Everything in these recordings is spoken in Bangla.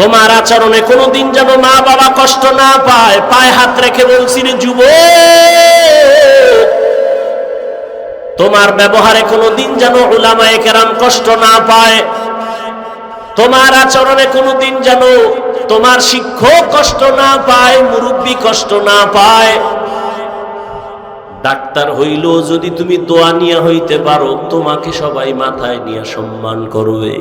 তোমার আচরণে কোনোদিন যেন মা বাবা কষ্ট না পায়। পায়ে হাত রেখে বলছি রে যুবক, তোমার ব্যবহারে কোনোদিন যেন উলামায়ে কেরাম কষ্ট না পায়। তোমার আচরণে কোনোদিন যেন তোমার শিক্ষক কষ্ট না পায়, মুরব্বী কষ্ট না পায়। ডাক্তার হইলেও যদি তুমি দোয়া নিয়ে হইতে পারো, তোমাকে সবাই মাথায় নিয়ে সম্মান করবে।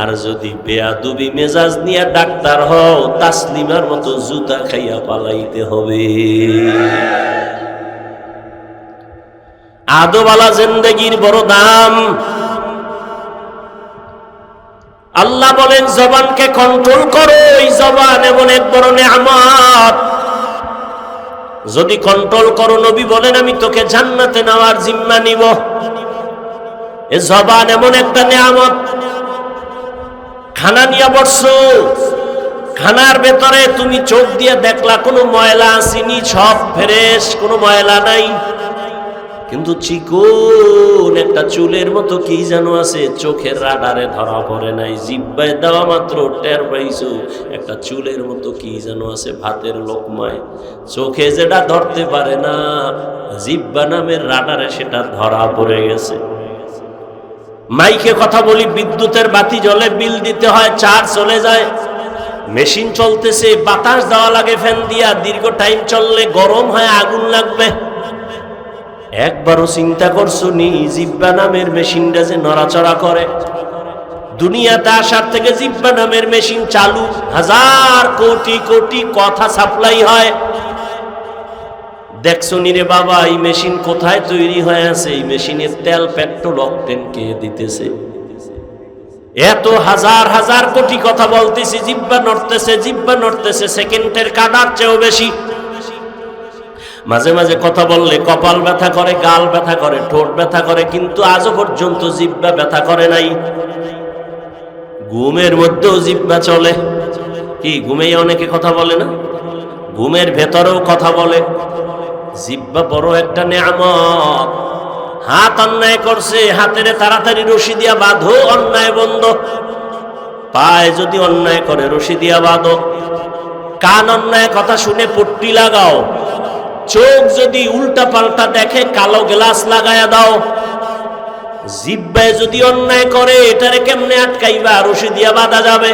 আর যদি বেয়াদবি মেজাজ নিয়ে ডাক্তার হও, তাসলিমার মতো জুতা খাইয়া পালাইতে হবে। আদবওয়ালা জিন্দেগির বড় দাম। আল্লাহ বলেন জবানকে কন্ট্রোল করো। এই জবান এমন এক বড় নেয়ামত, যদি কন্ট্রোল করো, নবী বলেন আমি তোকে জান্নাতে নেওয়ার জিম্মা নিব। এ জবান এমন একটা নেয়ামত। খানা নিয়ে বসছো, খানার ভেতরে তুমি চোখ দিয়ে দেখলা কোনো ময়লা আসেনি, সব ফ্রেশ, কোনো ময়লা নাই। কিন্তু চিকন একটা চুলের মতো কি যেন আছে, চোখের রাডারে ধরা পড়ে নাই। জিহ্বায় দেওয়া মাত্র টের পাইছো একটা চুলের মতো কি যেন আছে ভাতের লোকমায়। চোখে যেটা ধরতে পারে না, জিহ্বা নামের রাডারে সেটা ধরা পড়ে গেছে। মাইকে কথা বলি, বিদ্যুতের বাতি জ্বলে, বিল দিতে হয়, চার্জ চলে যায়। মেশিন চলতেছে, বাতাস দেওয়া লাগে ফ্যান দিয়া, দীর্ঘ টাইম চললে গরম হয়, আগুন লাগবে। একবারও চিন্তা করছো নি জিহ্বা নামের মেশিনটা যে নড়াচড়া করে? দুনিয়াতে আসার থেকে জিহ্বা নামের মেশিন চালু, হাজার কোটি কোটি কথা সাপ্লাই হয়। দেখছো নি রে বাবা এই মেশিন কোথায় তৈরি হয়ে আছে? এই মেশিনের তেল, পেট্রোল, অকটেন কে দিতেছে? এত হাজার হাজার কোটি কথা বলতেছি, জিহ্বা নড়তেছে, জিহ্বা নড়তেছে, সেকেন্ডের কাটার চেয়েও বেশি। মাঝে মাঝে কথা বললে কপাল ব্যথা করে, গাল ব্যথা করে, ঠোঁট ব্যথা করে, কিন্তু আজও পর্যন্ত জিহ্বা ব্যথা করে নাই। ঘুমের মধ্যেও জিহ্বা চলে। কি ঘুমেই অনেকে কথা বলে না? ঘুমের ভেতরেও কথা বলে। জিহ্বা বড় একটা নেয়ামত। হাত অন্যায় করছে, হাতের তাড়াতাড়ি রশি দিয়া বাঁধো, অন্যায় বন্ধ। পায়ে যদি অন্যায় করে রশি দিয়া বাঁধো। কান অন্যায় কথা শুনে পট্টি লাগাও। চোখ যদি উল্টা পাল্টা দেখে কালো গ্লাস লাগায়া দাও। জিহ্বায় যদি অন্যায় করে, এটারে কেমনে আটকাইবা? রশি দিয়া বাঁধা যাবে,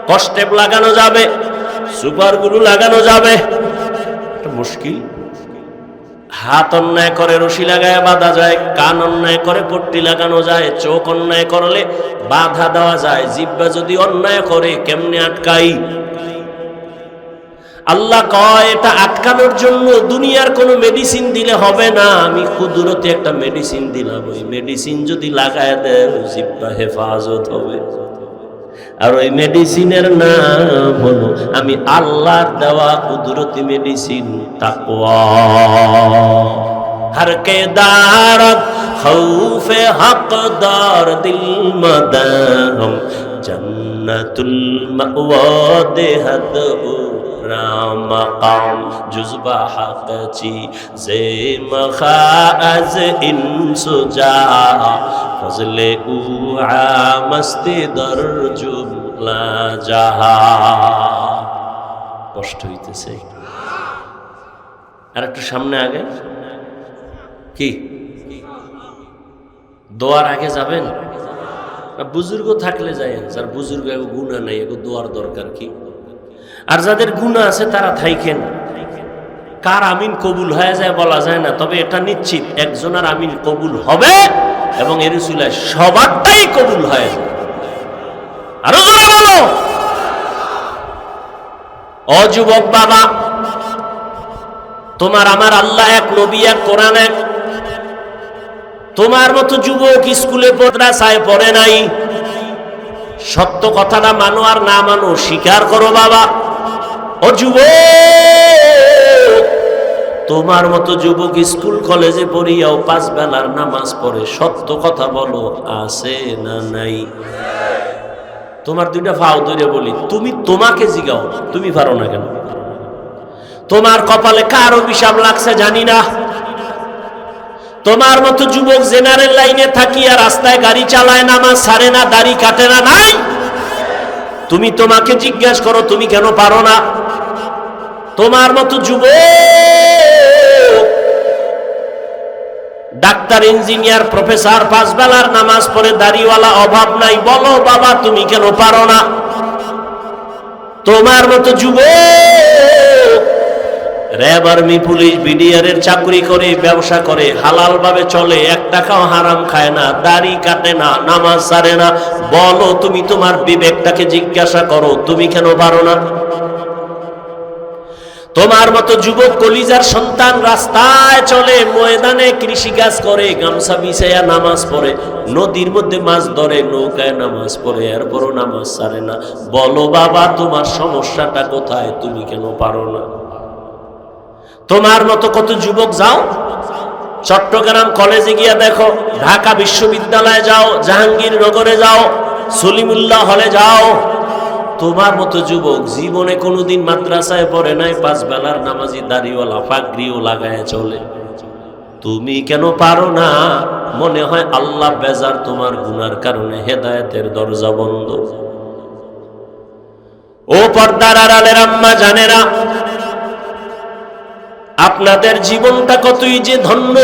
কষ্টেপ লাগানো যাবে, সুপার গ্লু লাগানো যাবে, মুশকিল। হাত অন্যায় করে রশি লাগায় বাঁধা যায়, কান অন্যায় করে পট্টি লাগানো যায়, চোখ অন্যায় করলে বাধা দেওয়া যায়। জিহ্বা যদি অন্যায় করে কেমনে আটকাই? আল্লাহ কয় এটা আটকানোর জন্য দুনিয়ার কোনো মেডিসিন দিলে হবে না, আমি কুদরতে একটা মেডিসিন দিলাম। ওই মেডিসিন যদি লাগায় দেয়, জিহ্বা হেফাজত হবে। আর ওই মেডিসিনের নাম হলো আমি আল্লাহর দেওয়া কুদরতি মেডিসিন, তাকওয়া। हर के दारत खौफे हकदार दिल मदाम जन्नतुल मअवा देहद रामकाम जुज़बा हक़ची ज़े मखाज़ इंसुजा फज़ले उआ मस्ती दर जुमला जहा। কষ্ট হইতেছে। আর একটু সামনে আগে কি দোয়ার আগে যাবেন? বুজুর্গ থাকলে যায়েন, যার বুজুর্গ এগো গুনাহ নাই, এগো দোয়ার দরকার কি? আর যাদের গুনাহ আছে তারা থাইকেন। কার আমিন কবুল হয়ে যায় বলা যায় না, তবে এটা নিশ্চিত একজনের আমিন কবুল হবে এবং এর উসিলায় সবারটাই কবুল হয়ে যায়। আরো জোরে বলো। ও যুবক বাবা, তোমার আমার আল্লাহ এক, নবী এক, কোরআন এক। তোমার মতো যুবক স্কুলে মাদ্রাসায় পড়ে নাই। সত্য কথাটা মানো আর না মানো স্বীকার করো বাবা। ও যুবক, তোমার মতো যুবক স্কুল কলেজে পড়িয়াও 5 বেলার নামাজ পড়ে, সত্য কথা বলো আছে না নাই? তোমার দুইটা ফাও ধরে বলি, তুমি তোমাকে জিগাও, তুমি পারো না কেন? তোমার কপালে কার অভিশাপ লাগছে জানি না। তোমার মতো যুবক জেনারেল লাইনে থাকিয়া রাস্তায় গাড়ি চালায়, নামাজ ছাড়ে না, দাড়ি কাটে না, নাই? তুমি তোমাকে জিজ্ঞাসা করো তুমি কেন পারো না? তোমার মতো যুবক ডাক্তার, ইঞ্জিনিয়ার, প্রফেসর, 5 বেলার নামাজ পড়ে দাড়িওয়ালা অভাব নাই, বলো বাবা তুমি কেন পারো না? তোমার মতো যুবক র্যাব, আর্মি, পুলিশ, বিডিআর এর চাকরি করে, ব্যবসা করে, হালাল ভাবে চলে, 1 টাকাও হারাম খায় না, দাড়ি কাটে না, নামাজ ছাড়ে না, বলো তুমি তোমার বিবেকটাকে জিজ্ঞাসা করো তুমি কেন পারো না? তোমার মতো যুবক কলিজার সন্তান রাস্তায় চলে, ময়দানে কৃষিকাজ করে, গামছা বিছাইয়া নামাজ পড়ে, নদীর মধ্যে মাছ ধরে, নৌকায় নামাজ পড়ে, এরপরও নামাজ ছাড়ে না, বলো বাবা তোমার সমস্যাটা কোথায়? তুমি কেন পারো না? তোমার মতো কত যুবক যাও চট্টগ্রাম কলেজে গিয়া দেখো, ঢাকা বিশ্ববিদ্যালয়ে যাও, জাহাঙ্গীরনগরে যাও, সলিমুল্লাহ হলে যাও, তোমার মতো যুবক জীবনে কোনোদিন মাদ্রাসায় পড়ে নাই, 5 বেলার নামাজি, দাড়িওয়ালা, পাগড়িও লাগায় চলে, তুমি কেন পারো না? মনে হয় আল্লাহ বেজার তোমার গুনার কারণে, হেদায়েতের দরজা বন্ধ। ও পর্দার আড়ালের আম্মা জানেরা, আপনাদের জীবনটা কতই যে ধন্য।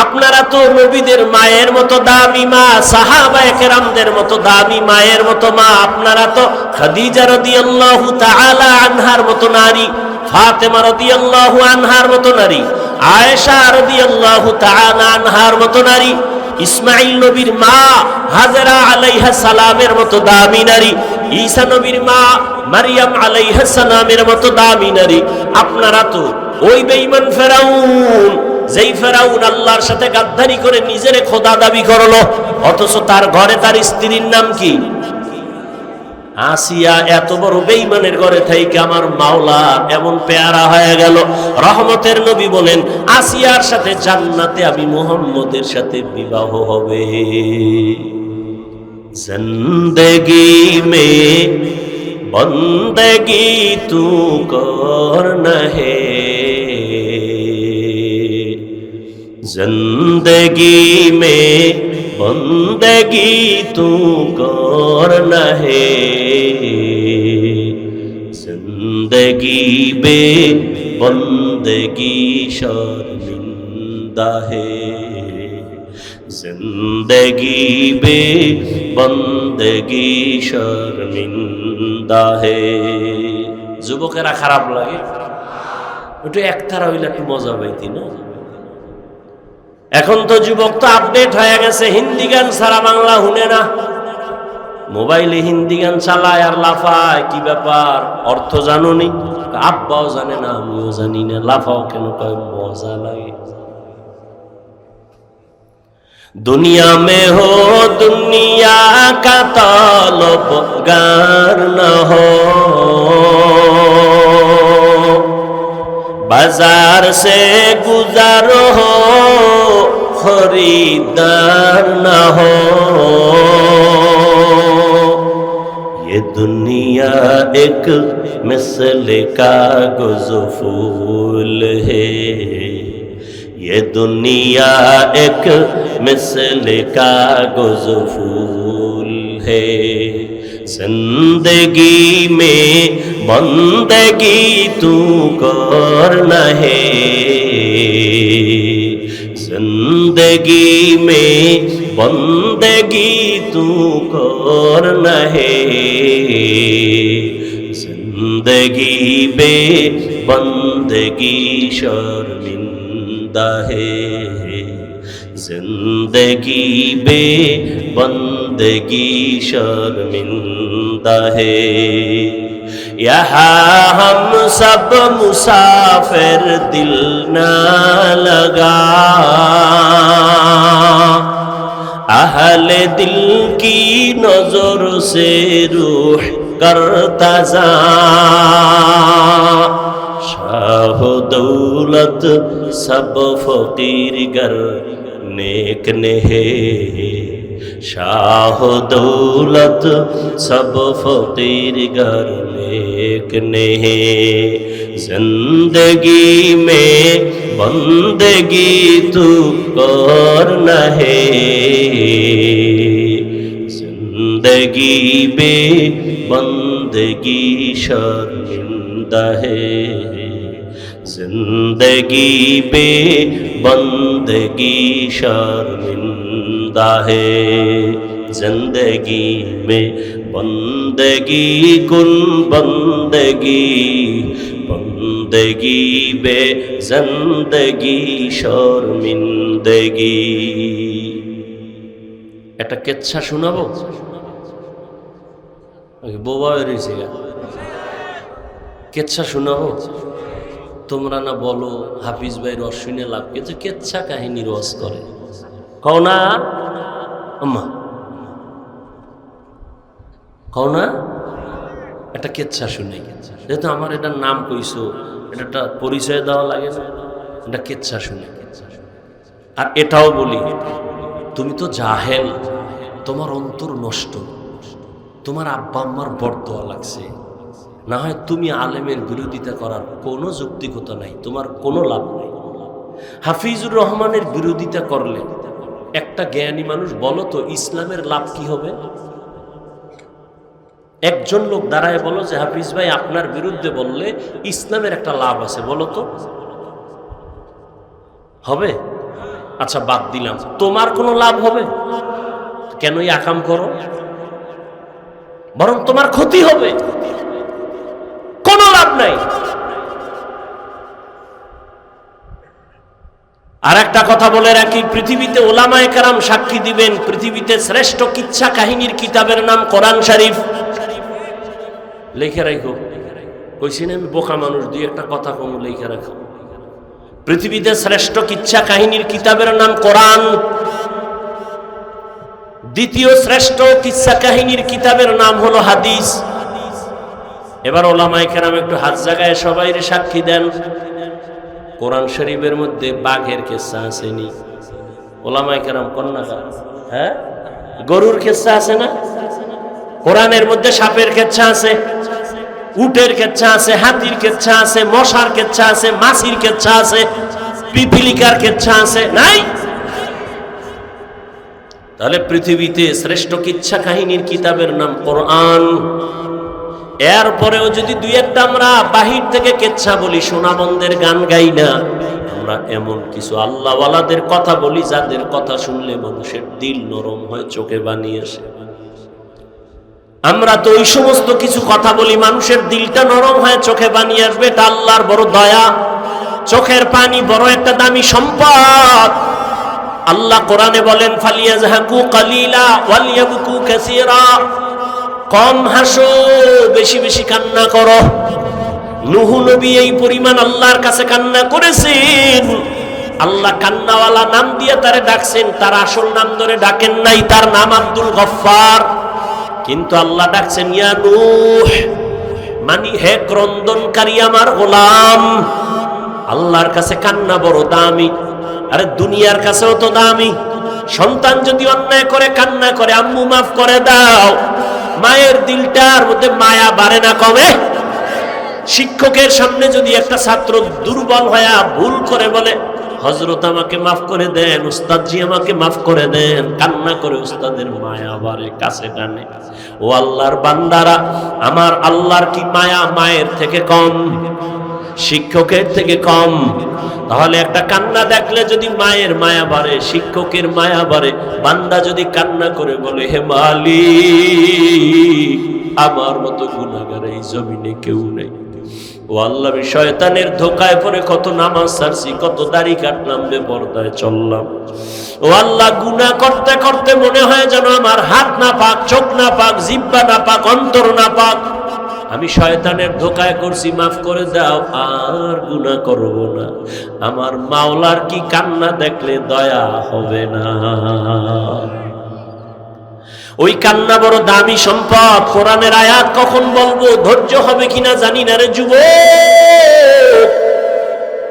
আপনারা তো নবীদের মায়ের মতো দামি মা, সাহাবায়ে কেরামদের মতো দামি মায়ের মতো মা, আপনারা তো খাদিজা রাদিয়াল্লাহু তাআলা আনহার মতো নারী, ফাতেমা রাদিয়াল্লাহু আনহার মতো নারী, আয়েশা রাদিয়াল্লাহু তাআলা আনহার মতো নারী, ইসমাঈল নবীর মা হাজেরা আলাইহা সালামের মতো দামি নারী, ঈসা নবীর মা মারিয়াম আলাইহা সালামের মতো দামি নারী। আপনারা তো ওই বেঈমান ফেরাউন, যেই ফেরাউন আল্লাহর সাথে গাদ্দারি করে নিজেরে খোদা দাবি করলো, অথচ তার ঘরে তার স্ত্রীর নাম কি? আসিয়া। এত বড় বেঈমানের ঘরে থেকে আমার মাওলা এমন পেয়ারা হয়ে গেল। রহমতের নবী বলেন, আসিয়ার সাথে জান্নাতে আমি মুহাম্মদের সাথে বিবাহ হবে। জিন্দেগি মে বন্দেগি তু করনা হে, जिंदगी में बंदगी तू करना है, जिंदगी बे बंदगी शर्मिंदा है, जिंदगी बे बंदगी शर्मिंदा है। যুবকেরা খারাপ লাগে, একটু একতারা হইলে একটু মজা পাইতি না? এখন তো যুবক তো আপডেট হয়ে গেছে, হিন্দি গান সারা বাংলা শুনে না, মোবাইলে হিন্দি গান চালায় আর লাফায়। কি ব্যাপার, অর্থ জানোনি? আব্বাও জানে না, আমিও জানি না, লাফাও কেন? কয় মজা লাগে। দুনিয়া মে হো দুনিয়া কা তলবগার না হো, बाजार से गुजारो हो खरीदार ना हो, ये दुनिया एक मिसल कागज़ फूल है, ये दुनिया एक मिसल कागज़ फूल है, जिंदगी में बंदगी तू करना है, जिंदगी में बंदगी तू करना है, जिंदगी बे बंदगी शर्मिंदा है, जिंदगी बे बंदगी शर्मिंदा है। यहाँ हम सब मुसाफिर दिल ना लगा, अहले दिल की नजर से रूह करता जा, शाह दौलत सब फकीर गर नेक ने है, शाह दौलत सब फकीर गर नेक ने है, जिंदगी में बंदगी तू करना है, जिंदगी बे बंदगी शर्मिंदा है, जिंदगी बे बंदगी शर्मिंदा है, जिंदगी में बंदगी कुन बंदगी, बंदगी बे जिंदगी शर्मिंदगी। একটা কেচ্ছা শোনাবো, বোবা রয়েছে, কেচ্ছা শোনাবো। তোমরা না বলো হাফিজ ভাই রস শুনে লাভ, কিন্তু কেচ্ছা কাহিনী রস করে, কও না আম্মা, কও না? একটা কেচ্ছা শুনে, যেহেতু আমার এটার নাম কইছো, এটা একটা পরিচয় দেওয়া লাগে না, এটা কেচ্ছা শুনে। আর এটাও বলি, তুমি তো জাহেল, তোমার অন্তর নষ্ট, তোমার আব্বা আম্মার বরদোয়া লাগছে, না হয় তুমি আলেমের বিরোধিতা করার কোনো যৌক্তিকতা নাই, তোমার কোনো লাভ নেই। হাফিজুর রহমানের বিরোধিতা করলে একটা জ্ঞানী মানুষ বলো তো ইসলামের লাভ কি হবে? একজন লোক দাঁড়ায় বলো যে হাফিজ ভাই আপনার বিরুদ্ধে বললে ইসলামের একটা লাভ আছে, বলো তো হবে? আচ্ছা বাদ দিলাম, তোমার কোনো লাভ হবে? কেনই আকাম করো, বরং তোমার ক্ষতি হবে, কোনো লাভ নাই। আর একটা কথা বলে রাখি, পৃথিবীতে ওলামায়ে কেরাম সাক্ষী দিবেন, পৃথিবীতে শ্রেষ্ঠ কিচ্ছা কাহিনীর কিতাবের নাম কোরআন শরীফ। লিখে রাখো, কইছি না আমি বোকা মানুষ, দুই একটা কথা কম, লিখে রাখো। পৃথিবীতে শ্রেষ্ঠ কিচ্ছা কাহিনীর কিতাবের নাম কোরআন, দ্বিতীয় শ্রেষ্ঠ কিচ্ছা কাহিনীর কিতাবের নাম হলো হাদিস। এবার ওলামায়ে কেরাম একটু হাত জাগায় সবাই সাক্ষী দেন, কোরআন শরীফের মধ্যে বাঘের কিচ্ছা আসেনি? ওলামায়ে কেরাম কন্যা, হ্যাঁ, গরুর কিচ্ছা আছে না? কোরআনের মধ্যে সাপের কিচ্ছা আছে, উটের কিচ্ছা আছে, হাতির কিচ্ছা আছে, মশার কিচ্ছা আছে, মাছির কিচ্ছা আছে, পিপিলিকার কিচ্ছা আছে, নাই? তাহলে পৃথিবীতে শ্রেষ্ঠ কিচ্ছা কাহিনীর কিতাবের নাম কোরআন। এরপরেও যদি দুই একটা আমরা বাহির থেকে কিচ্ছা বলি, সোনামন্দের গান গাই না, আমরা এমন কিছু আল্লাহওয়ালাদের কথা বলি যাদের কথা শুনলে মানুষের দিল নরম হয়, চোখে বানিয়ে আসে। আমরা তো ওই সমস্ত কিছু কথা বলি মানুষের দিলটা নরম হয়, চোখে বানিয়ে আসবে, এটা আল্লাহর বড় দয়া। চোখের পানি বড় একটা দামি সম্পদ। আল্লাহ কোরআনে বলেন, ফালিয়াজহাকু কালিলা ওয়ালিয়াবকু কাসীরা, কম হাসো, বেশি বেশি কান্না করো। নূহ নবী এই পরিমাণ আল্লাহর কাছে কান্না করেছেন, আল্লাহ কান্নাওয়ালা নাম দিয়ে তারে ডাকছেন, তার আসল নাম ধরে ডাকেন নাই, তার নাম আব্দুল গফফার, কিন্তু আল্লাহ ডাকছেন ইয়া নূহ, মানে হে ক্রন্দনকারী আমার গোলাম। আল্লাহর কাছে কান্না বড় দামি, আরে দুনিয়ার কাছেও তো দামি। সন্তান যদি অন্যায় করে কান্না করে, আম্মু মাফ করে দাও, মায়ের দিলটার মধ্যে মায়া বাড়ে না, কমে? শিক্ষকের সামনে যদি একটা ছাত্র দুর্বল হয়ে ভুল করে বলে হযরত আমাকে মাফ করে দেন, উস্তাদজি আমাকে মাফ করে দেন, কান্না করে উস্তাদের মায়া বাড়ে, কাছে টানে। ও আল্লাহর বান্দারা, আমার আল্লাহর কি মায়া মায়ের থেকে কম, শিক্ষকের থেকে কম? তাহলে একটা কান্না দেখলে যদি মায়ের মায়া বাড়ে, শিক্ষকের মায়া বাড়ে, বান্দা যদি কান্না করে বলে হে মালিক, আমার মতো গুনাহগার এই জমিনে কেউ নেই, ও আল্লাহ, আমি শয়তানের ধোকায় পড়ে কত নামাজ ছাড়ছি, কত দাড়ি কাটলাম, বেপরদায় চললাম, ও আল্লাহ, গুনাহ করতে করতে মনে হয় যেন আমার হাত না পাক, চোখ না পাক, জিহ্বা না পাক, অন্তর না পাক, আমি শয়তানের ধোকায় করছি, মাফ করে দাও, আর গুনাহ করব না। আমার মাওলার কি কান্না দেখলে দয়া হবে না? ওই কান্না বড় দামি সম্পদ। কোরআনের আয়াত কখন বলবো, ধৈর্য হবে কিনা জানি না রে যুবক।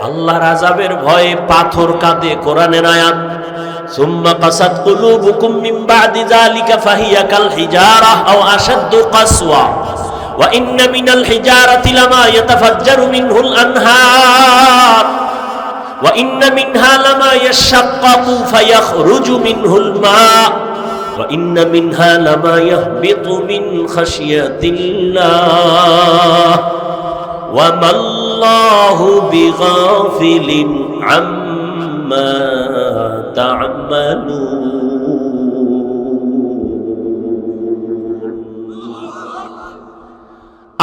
আল্লাহর আযাবের ভয়ে পাথর কাঁদে, কোরআনের আয়াত, সুম্মা কাসাত কুলুবুকুম মিন বাদি যালিকা ফাহিয়া কাল হিজারাহ আও আশাদ্দু কাসওয়া ওয়া ইন্না মিনাল হিজারাতি লামা ইয়াতাফাজ্জারু মিনহুল আনহার ওয়া ইন্না মিনহা লামা ইয়াশাক্কাকু ফায়াখরুজু মিনহুল মা وإن منها لما يهبط من خشية الله وما الله بغافل عما تعملون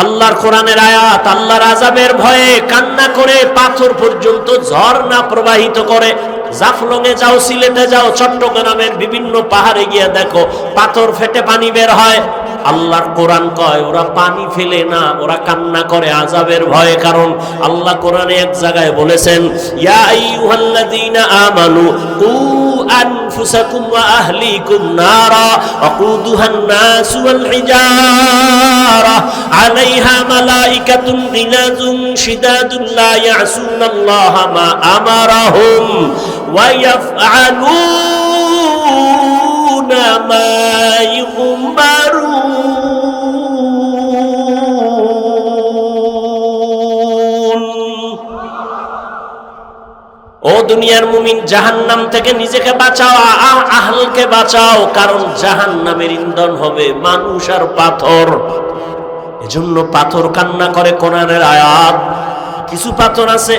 আল্লাহর কোরআনের আয়াত আল্লাহর আযাবের ভয়ে কান্না করে পাথর পর্যন্ত ঝর্ণা প্রবাহিত করে। জাফলংয়ে যাও, সিলেটে যাও, চট্টগ্রামের বিভিন্ন পাহাড়ে গিয়ে দেখো পাথর ফেটে পানি বের হয়। আল্লাহর কোরআন কয় ওরা পানি ফেলে না, ওরা কান্না করে আযাবের ভয়ে। কারণ আল্লাহ কোরআনে এক জায়গায় বলেছেন, ইয়া আইয়ুহাল্লাযীনা আমানু কু আনফুসাকুম ওয়া আহলিকুম নারা ওয়াকুদুহান নাস ওয়াল হিজারা আলাইহা মালাইকাতুন গিলাযুন শিদাদুন লা ইয়াসুনাল্লাহা মা আমারাহুম ওয়া ইয়াফআলুনা মা ইউমারুন। ও দুনিয়ার মুমিন, জাহান্নাম থেকে নিজেকে বাঁচাও, আহলকে বাঁচাও, কারণ জাহান্নামের ইন্ধন হবে মানুষ আর পাথর। এজন্য পাথর কান্না করে। কোরআনের আয়াত, কিছু পাথর আছে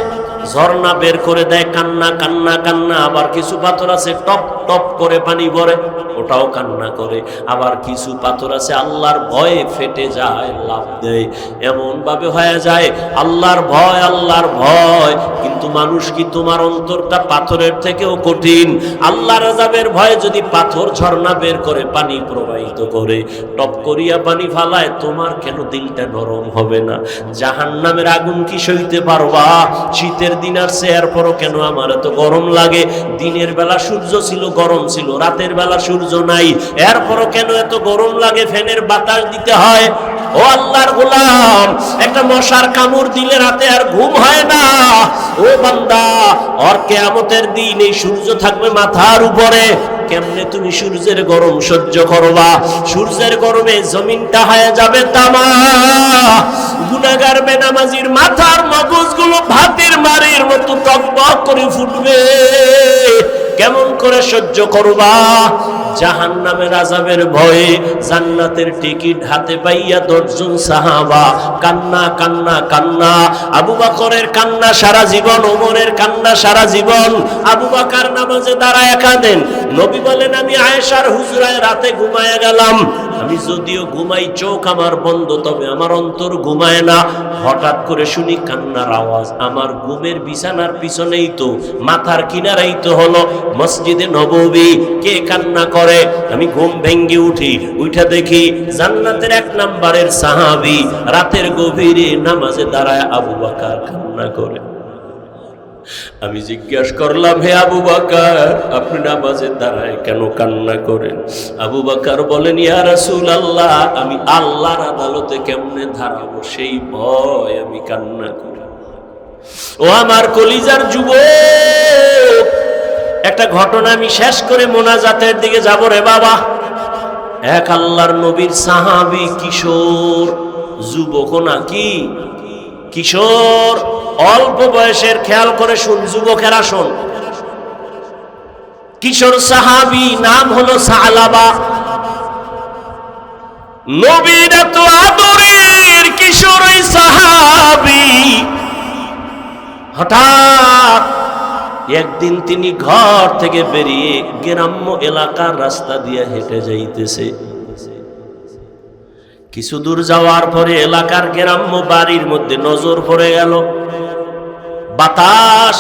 ঝর্ণা বের করে দেয়, কান্না কান্না কান্না। আবার কিছু পাথর আছে টপ টপ করে পানি পড়ে, ওটাও কান্না করে। আবার কিছু পাথর আছে আল্লাহর ভয়ে ফেটে যায়, লাফ দেয়, এমন ভাবে হয়ে যায় আল্লাহর ভয় আল্লাহর ভয়। কিন্তু মানুষ কি, তোমার অন্তরটা পাথরের থেকেও কঠিন। আল্লাহর আযাবের ভয়ে যদি পাথর ঝর্ণা বের করে পানি প্রবাহিত করে, টপ করিয়া পানি ফালায়, তোমার কেন দিলটা নরম হবে না? জাহান্নামের আগুন কি সইতে পারবা? শীতের দিন আসছে, এরপরও কেন আমার এত গরম লাগে? দিনের বেলা সূর্য ছিল, গরম ছিল, রাতের বেলা সূর্য নাই, এরপরও কেন এত গরম লাগে? ফ্যানের বাতাস দিতে হয়। ও আল্লাহর গোলাম, একটা মশার কামড় দিলে রাতে আর ঘুম হয় না। ও বান্দা, আর কিয়ামতের দিন এই সূর্য থাকবে মাথার উপরে, কেমনে তুমি সূর্যের গরম সহ্য করবা? সূর্যের গরমে জমিনটা হয়ে যাবে তামা। গুনাহগার বেনামাজির মাথার মগজগুলো ভাতের মারের মতো টকবক করে ফুটবে, কেমন করে সহ্য করবা? জাহান্নামের আযাবের ভয়ে জান্নাতের টিকিট হাতে পাইয়া 10 জন সাহাবা কান্না কান্না কান্না। আবু বকরের কান্না সারা জীবন, ওমরের কান্না সারা জীবন। আবু বকর নামাজে দাঁড়ায় কাঁদেন, নবী বলেন আমি আয়েশার হুজরায় রাতে ঘুমায়া গেলাম। আমি যদিও ঘুমাই, চোখ আমার বন্ধ, তবে আমার অন্তর ঘুমায় না। হঠাৎ করে শুনি কান্নার আওয়াজ। আমার ঘুমের বিছানার পিছনেই তো, মাথার কিনারেই তো হলো মসজিদে নববী। কে কান্না করে? আমি ঘুম ভেঙ্গে উঠি, উঠা দেখি জান্নাতের 1 নম্বরের সাহাবী রাতের গভীরে নামাজে দাঁড়ায় আবু বকর কান্না করে। আমি জিজ্ঞাসা করলাম, হে আবু বকর, আপনি নামাজে দাঁড়ায় কেন কান্না করেন? আবু বকর বলেন, ইয়া রাসূলুল্লাহ, আমি আল্লাহর আদালতে কেমনে দাঁড়াবো সেই ভয় আমি কান্না করি। ও আমার কলিজার যুবক, একটা ঘটনা আমি শেষ করে মোনাজাতের দিকে যাব রে বাবা। এক আল্লাহর নবীর সাহাবী, কিশোর, যুবক নাকি কিশোর, অল্প বয়সের, খেয়াল করে শুন যুবকেরা শোন। কিশোর সাহাবী, নাম হলো সালাবা। নবীর এত আদরের কিশোর ওই সাহাবী, হঠাৎ একদিন তিনি ঘর থেকে বেরিয়ে গ্রাম্য এলাকার রাস্তা দিয়ে হেঁটে যাইতেছে। কিছু দূর যাওয়ার পরে এলাকার গ্রাম্য বাড়ির মধ্যে নজর পড়ে গেল। বাতাস,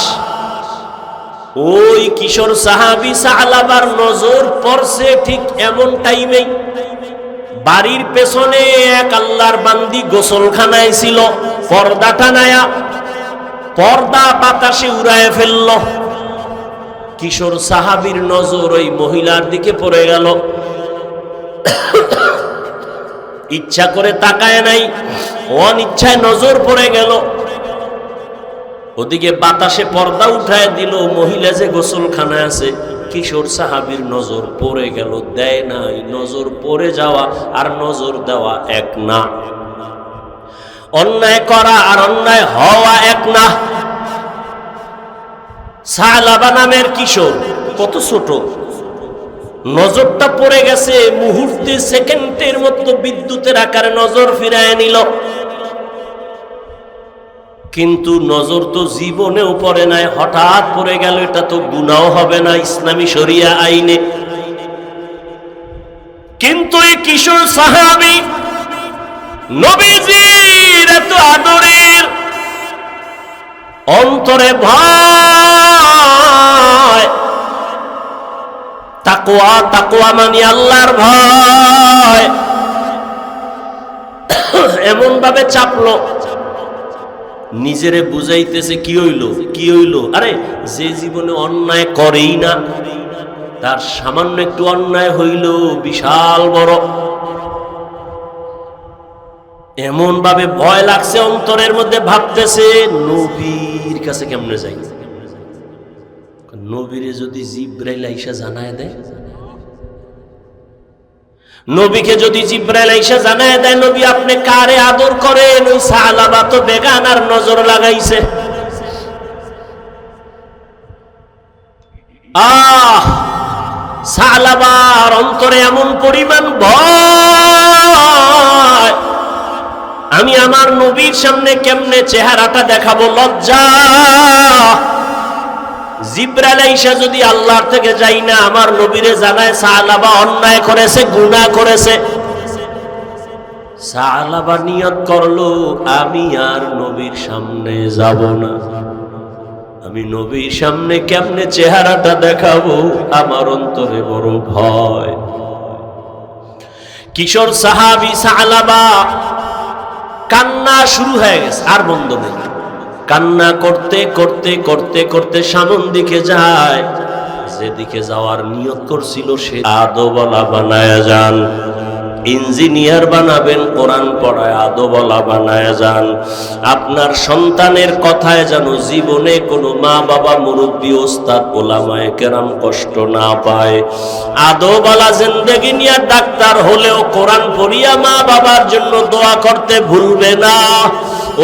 ওই কিশোর সাহাবী সালাবার নজর পড়ছে ঠিক এমন টাইমেই বাড়ির পেছনে এক আল্লাহর বান্দি গোসলখানায় ছিল। পর্দা টানায়া, পর্দা বাতাসে উড়ায় ফেলল। কিশোর সাহাবীর নজর ওই মহিলার দিকে পড়ে গেল। ইচ্ছা করে তাকায় নাই, অনিচ্ছায় নজর পড়ে গেল। ওদিকে বাতাসে পর্দা উঠায় দিল, মহিলা যে গোসলখানায় আছে। কিশোর সাহাবীর নজর পড়ে গেল, দেয় নাই। নজর পড়ে যাওয়া আর নজর দেওয়া এক না। অন্যায় করা আর অন্যায় হওয়া এক না। সালাবা নামের কিশোর, কত ছোট, নজরটা পড়ে গেছে, মুহূর্তে সেকেন্ডের মতো বিদ্যুতের আকারে নজর ফিরায় নিল। কিন্তু নজর তো জীবনেও পড়ে নাই, হঠাৎ পড়ে গেল, এটা তো গুনাহ হবে না ইসলামী শরিয়া আইনে। কিন্তু এই কিশোর সাহাবী নবীজির এত আদরের, অন্তরে ভয়, তাকওয়া, তাকওয়া মানে আল্লাহর ভয়, এমন ভাবে চাপলো, নিজেরে বুঝাইতেছে কি হইল কি হইল। আরে যে জীবনে অন্যায় করেই না, তার সামান্য একটু অন্যায় হইল বিশাল বড়। এমন ভাবে ভয় লাগছে অন্তরের মধ্যে, ভাবতেছে নবীর কাছে কেমনে যাই। নবীরে যদি জিব্রাইল আইসা জানায় দেয়, নবীকে যদি জিব্রাইল আইসা জানায় দেয় নবী আপনি কারে আদর করেন, ওই সালাবা তো বেগানার নজর লাগাইছে। সালাবার অন্তরে এমন পরিমাণ ভয়, আমি আমার নবীর সামনে কেমনে চেহারাটা দেখাবো, লজ্জা। জিব্রাইল আইসা যদি আল্লাহর থেকে যাই না আমার নবীরে জানায় সালাবা অন্যায় করেছে, গুনাহ করেছে, সালাবা নিয়ত করলো আমি আর নবীর সামনে যাব না, আমি নবীর সামনে কেমনে চেহারাটা দেখাবো, আমার অন্তরে বড় ভয়। কিশোর সাহাবী সালাবা কান্না শুরু হয়ে গেছে, আর বন্ধ নেই। কান্না করতে করতে করতে করতে সামন দিকে যায়, যেদিকে যাওয়ার নিয়ত করছিল সে আদোওয়ালা বানায় যান। ইঞ্জিনিয়ার বানাবেন, কোরআন পড়ায় আদোওয়ালা বানায় যান। আপনার সন্তানের কথায় যেন জীবনে কোনো মা বাবা, মুরব্বী, ওস্তাদ, ওলামায়ে কেরাম কষ্ট না পায়। আদোওয়ালা জিন্দেগি নিয়ে ডাক্তার হলেও কোরআন পড়িয়া মা বাবার জন্য দোয়া করতে ভুলবে না।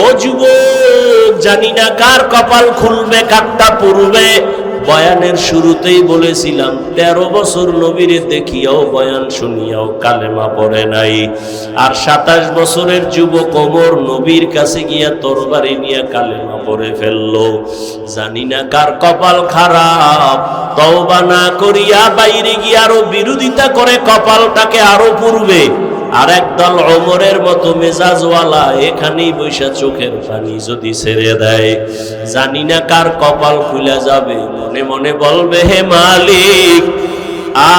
ও যুবক, জানি না কার কপাল খুলবে কারটা পুরবে। বয়ানের শুরুতেই বলেছিলাম 13 বছর নবীরে দেখিয়াও বয়ান শুনিয়াও কালেমা পড়ে নাই, আর 27 বছরের যুবক ওমর নবীর কাছে গিয়া তরবারি নিয়ে কালেমা পড়ে ফেললো। জানি না কার কপাল খারাপ, তওবা না করিয়া বাইরে গিয়ে আরো বিরোধিতা করে কপালটাকে আরো পুরবে। আর একদল ওমরের মতো মেজাজওয়ালা এখানেই বৈশা চোখের পানি যদি ছেড়ে দেয়, জানি না কার কপাল খুলে যাবে। মনে মনে বলবে হে মালিক,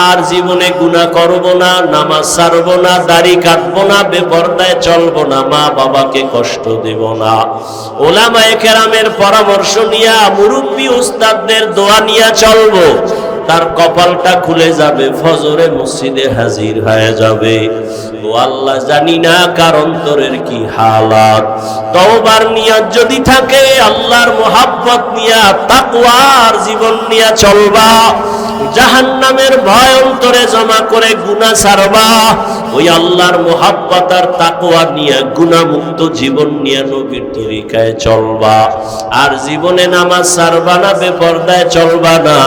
আর জীবনে গুনাহ করব না, নামাজ ছাড়বো না, দাড়ি কাটবো না, বেপরদায় চলবো না, মা বাবাকে কষ্ট দেব না। ওলামায়ে কেরামের পরামর্শ নিয়া, মুরব্বী উস্তাদদের দোয়া নিয়া চলবো, তার কপালটা খুলে যাবে, ফজরে মসজিদে হাজির হয়ে যাবে। ও আল্লাহ, জানি না কার অন্তরের কি হালাত। তওবার নিয়ত যদি থাকে, আল্লাহর মোহাব্বত নিয়া, তাকওয়ার জীবন নিয়া চলবা, জাহান্নামের ভয় অন্তরে জমা করে গুনাহ ছাড়বা, ওই আল্লাহর মোহাব্বত আর তাকওয়া নিয়ে গুনাহ মুক্ত জীবন নিয়ে নবীর তরিকায় চলবা। আর জীবনে নামাজ ছাড়বা না, বেপরদায় চলবা না।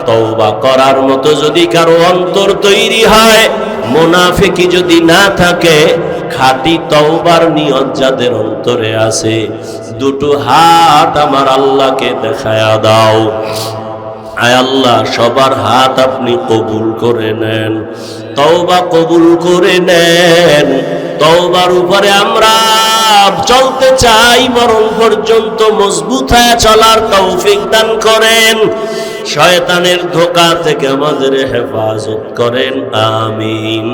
তওবা করার মতো যদি কারো অন্তর তৈরি হয়, মুনাফিকি যদি না থাকে, খাঁটি তওবার নিয়ত যাদের অন্তরে আছে, দুটো হাত আমার আল্লাহকে দেখায়া দাও। আয় আল্লাহ, সবার হাত আপনি কবুল করে নেন, তওবা কবুল করে নেন। তওবার উপরে আমরা চলতে চাই, মরণ পর্যন্ত মজবুত হয়ে চলার তৌফিক দান করেন। শয়তানের ধোঁকা থেকে আমাদের হেফাজত করেন, আমিন।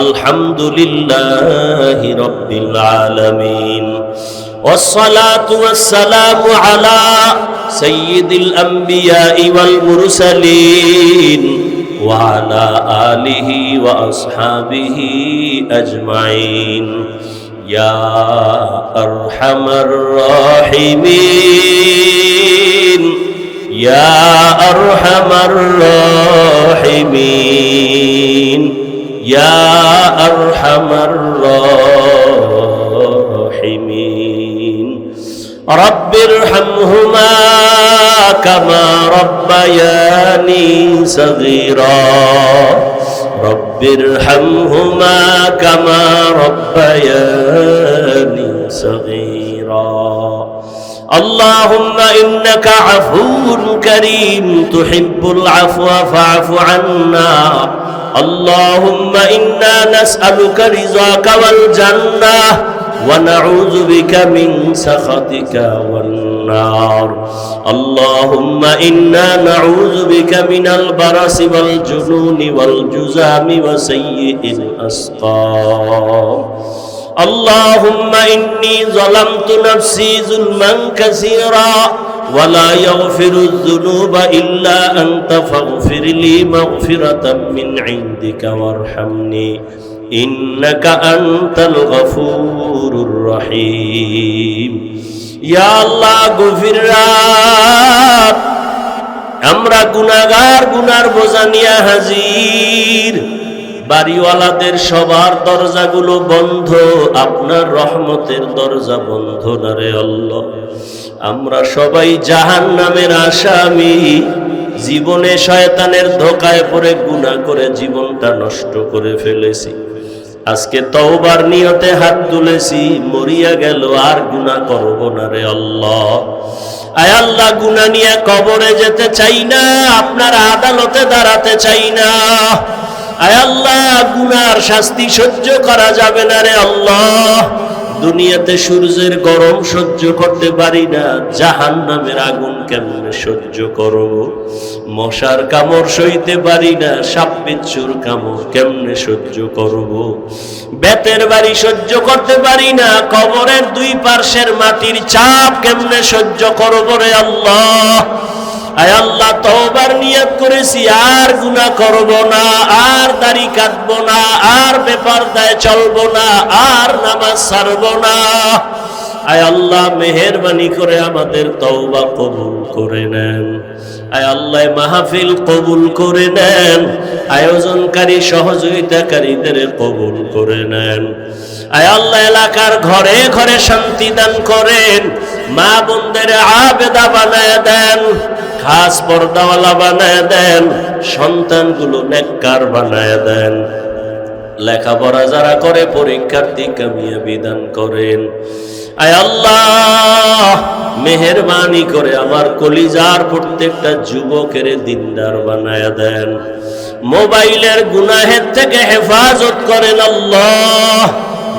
আলহামদুলিল্লাহি রাব্বিল আলামিন। والصلاة والسلام على سيد الأنبياء والمرسلين وعلى آله وأصحابه أجمعين يا أرحم الراحمين يا أرحم الراحمين يا أرحم الراحمين رب ارحمهما كما ربياني صغيرا رب ارحمهما كما ربياني صغيرا اللهم إنك عفو كريم تحب العفو فاعف عنا اللهم إنا نسألك رضاك والجنة ونعوذ بك من سخطك والنار اللهم إنا نعوذ بك من البرص والجنون والجذام وسيء الأسقام اللهم إني ظلمت نفسي ظلما كثيرا ولا يغفر الذنوب إلا أنت فاغفر لي مغفرة من عندك وارحمني إنك أنت الغفور الرحيم يا الله غفر আমরা গুনাহগার গুনার বোঝা নিয়ে হাজির বাড়িওয়ালাদের সবার দরজাগুলো বন্ধ আপনার রহমতের দরজা বন্ধ না রে আল্লাহ আমরা সবাই জাহান্নামের আসামি জীবনে শয়তানের ধোঁকায় পড়ে গুনাহ করে জীবনটা নষ্ট করে ফেলেছি আজকে তওবার নিয়তে হাত তুলেছি মরিয়া গেল আর গুনাহ করব না রে আল্লাহ আয় আল্লাহ গুনাহ নিয়ে কবরে যেতে চাই না আপনার আদালতে দাঁড়াতে চাই না আয় আল্লাহ গুনার শাস্তি সহ্য করা যাবে না রে আল্লাহ দুনিয়াতে সূর্যের গরম সহ্য করতে পারি না জাহান্নামের আগুন কেমনে সহ্য করব মশার কামড় সইতে পারি না সাপ বিচ্ছুর কামড় কেমনে সহ্য করব বেতের বাড়ি সহ্য করতে পারি না কবরের দুই পার্শ্বের মাটির চাপ কেমনে সহ্য করব রে আল্লাহ আয় আল্লাহ তওবার নিয়ত করেছি আর গুনাহ করব না আর দাড়ি কাটবো না আর বেপরদায় চলবো না আর নামাজ ছাড়বো না আয় আল্লাহ মেহেরবানি করে আমাদের তওবা কবুল করে নেন আয় আল্লাহ মাহফিল কবুল করে নেন আয়োজনকারী সহযোগিতাকারীদের কবুল করে নেন আয় আল্লাহ এলাকার ঘরে ঘরে শান্তি দান করেন মা বোনদের আবেদা বানায় দেন খাস পর্দাওয়ালা বানায় দেন সন্তানগুলো নেককার বানায় দেন লেখাপড়া যারা করে পরীক্ষার্থী কামিয়াবি দান করেন আয় আল্লাহ মেহেরবানি করে আমার কলিজার প্রত্যেকটা যুবকের দিনদার বানায় দেন মোবাইলের গুনাহের থেকে হেফাজত করেন আল্লাহ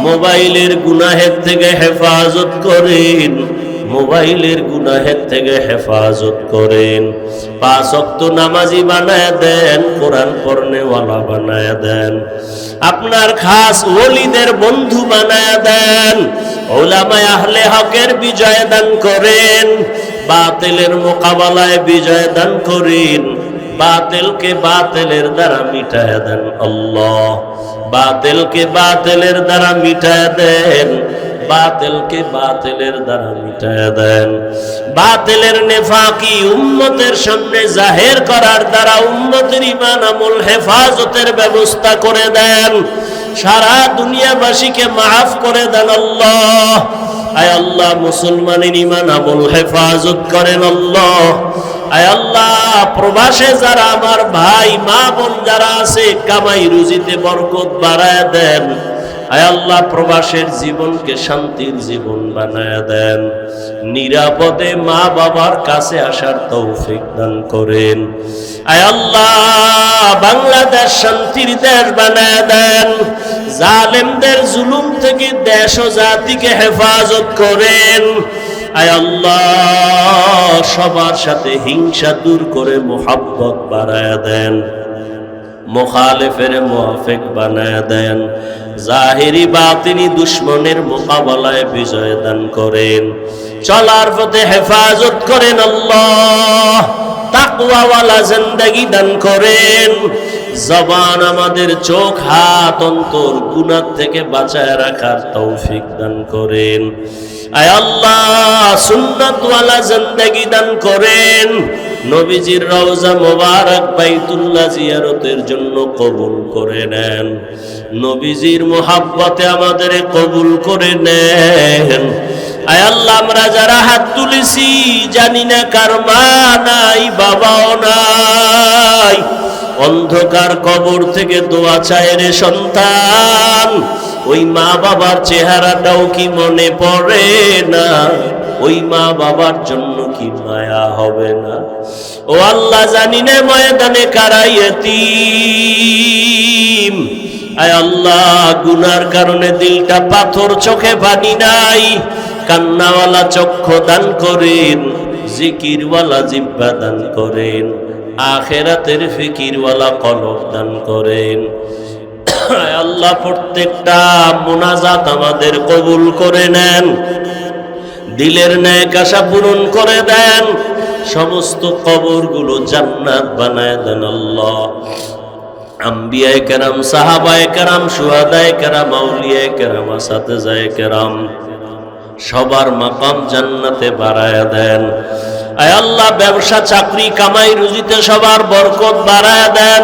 মোবাইলের গুনাহের থেকে হেফাজত করেন মোবাইলের গুনাহের থেকে হেফাজত করেন পাঁচ ওয়াক্ত নামাজি বানায় দেন কোরআন পড়নেওয়ালা বানায় দেন আপনার খাস ওলিদের বন্ধু বানায় দেন উলামায়ে আহলে হকের বিজয় দান করেন বাতিলের মোকাবেলায় বিজয় দান করেন বাতিলকে বাতিলের দ্বারা মিটায় দেন আল্লাহ বাতিলকে বাতিলের দ্বারা মিটায় দেন বাতিলকে বাতিলের দ্বারা মিটায় দেন বাতিলের নেফাকি উম্মতের সামনে জাহের করার দ্বারা উম্মতের ঈমান আমল হেফাজতের ব্যবস্থা করে দেন সারা দুনিয়াবাসীকে মাফ করে দেন আল্লাহ আয় আল্লাহ মুসলমানের ঈমান আমল হেফাজত করেন আল্লাহ আয় আল্লাহ প্রবাসে যারা আমার ভাই মা বোন যারা আছে কামাই রুজিতে বরকত বাড়ায় দেন আয় আল্লাহ প্রবাসের জীবনকে শান্তির জীবন বানায় দেন নিরাপদে মা বাবার কাছে আসার তৌফিক দান করেন আয় আল্লাহ বাংলাদেশ শান্তির দেশ বানায় দেন জালেমদের জুলুম থেকে দেশ ও জাতিকে হেফাজত করেন আয় আল্লাহ সবার সাথে হিংসা দূর করে মোহাব্বত বাড়ায় দেন মুখালিফের মুওয়াফিক বানায় দেন জাহিরি বাতিনি দুশমনের মোকাবেলায় বিজয় দান করেন চলার পথে হেফাজত করেন আল্লাহ তাকওয়াওয়ালা জিন্দেগি দান করেন জবান আমাদের চোখ হাত অন্তর গুনাহ থেকে বাঁচায় রাখার তৌফিক দান করেন আয় আল্লাহ সুন্নাতওয়ালা জিন্দেগি দান করেন নবীজির রওজা মোবারক বাইতুল্লাহ জিয়ারতের জন্য কবুল করে নেন নবীজির মুহাব্বতে আমাদের কবুল করে নেন আয় আল্লাহ আমরা যারা হাত তুলেছি জানি না কার মা নাই বাবাও নাই, অন্ধকার কবর থেকে দোয়া চায় রে সন্তান, ওই মা বাবার চেহারাটাও কি মনে পড়ে না? ওই মা বাবার জন্য কি মায়া হবে না? ও আল্লাহ জানি না ময়দানে কারা ইয়তীম। আয় আল্লাহ গুনার কারণে দিলটা পাথর, চোখে পানি নাই, কান্নাওয়ালা চক্ষু দান করেন, জিকিরওয়ালা জিহ্বা দান করেন, আখিরাতের ফিকিরওয়ালা কলব দান করেন। আয় আল্লাহ প্রত্যেকটা মুনাজাত আমাদের কবুল করে নেন, দিলের নেক আশা পূরণ করে দেন, সমস্ত কবরগুলো জান্নাত বানায় দেন আল্লাহ। আম্বিয়ায়ে কেরাম, সাহাবায়ে কেরাম, শুহাদায়ে কেরাম, আউলিয়ায়ে কেরাম, আসাতেজায়ে কেরাম সবার মাকাম জান্নাতে বাড়ায়া দেন। আয় আল্লাহ ব্যবসা চাকরি কামাই রুজিতে সবার বরকত বাড়ায়া দেন।